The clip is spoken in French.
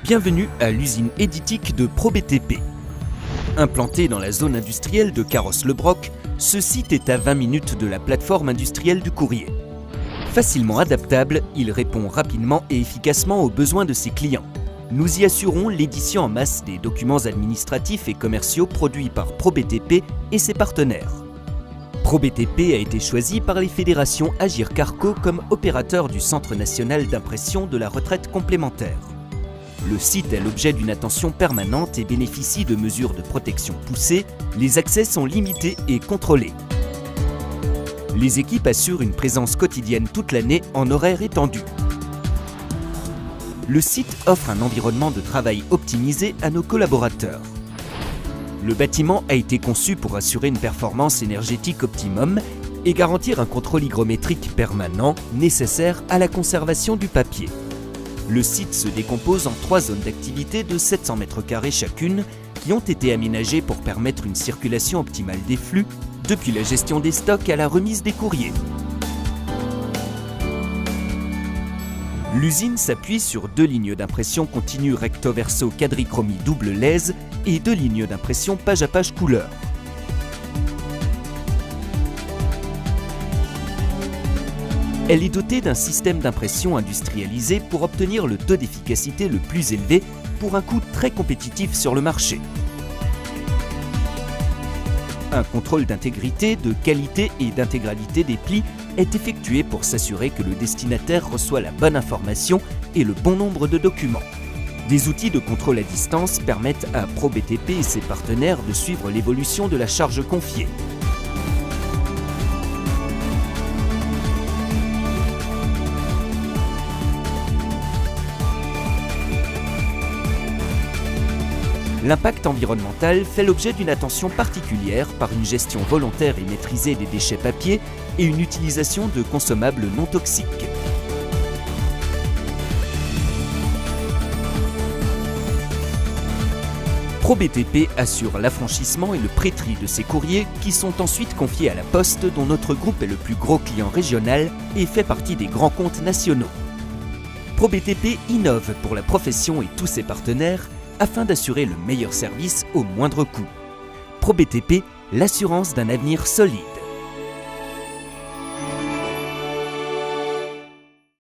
Bienvenue à l'usine éditique de ProBTP. Implanté dans la zone industrielle de Carros-le-Broc, ce site est à 20 minutes de la plateforme industrielle du courrier. Facilement adaptable, il répond rapidement et efficacement aux besoins de ses clients. Nous y assurons l'édition en masse des documents administratifs et commerciaux produits par ProBTP et ses partenaires. ProBTP a été choisi par les fédérations Agir Carco comme opérateur du Centre national d'impression de la retraite complémentaire. Le site est l'objet d'une attention permanente et bénéficie de mesures de protection poussées. Les accès sont limités et contrôlés. Les équipes assurent une présence quotidienne toute l'année en horaire étendu. Le site offre un environnement de travail optimisé à nos collaborateurs. Le bâtiment a été conçu pour assurer une performance énergétique optimum et garantir un contrôle hygrométrique permanent nécessaire à la conservation du papier. Le site se décompose en 3 zones d'activité de 700 m² chacune qui ont été aménagées pour permettre une circulation optimale des flux, depuis la gestion des stocks à la remise des courriers. L'usine s'appuie sur 2 lignes d'impression continue recto-verso quadrichromie double lèse et 2 lignes d'impression page à page couleur. Elle est dotée d'un système d'impression industrialisé pour obtenir le taux d'efficacité le plus élevé pour un coût très compétitif sur le marché. Un contrôle d'intégrité, de qualité et d'intégralité des plis est effectué pour s'assurer que le destinataire reçoit la bonne information et le bon nombre de documents. Des outils de contrôle à distance permettent à ProBTP et ses partenaires de suivre l'évolution de la charge confiée. L'impact environnemental fait l'objet d'une attention particulière par une gestion volontaire et maîtrisée des déchets papier et une utilisation de consommables non toxiques. ProBTP assure l'affranchissement et le pré-tri de ces courriers qui sont ensuite confiés à la Poste, dont notre groupe est le plus gros client régional et fait partie des grands comptes nationaux. ProBTP innove pour la profession et tous ses partenaires afin d'assurer le meilleur service au moindre coût. ProBTP, l'assurance d'un avenir solide.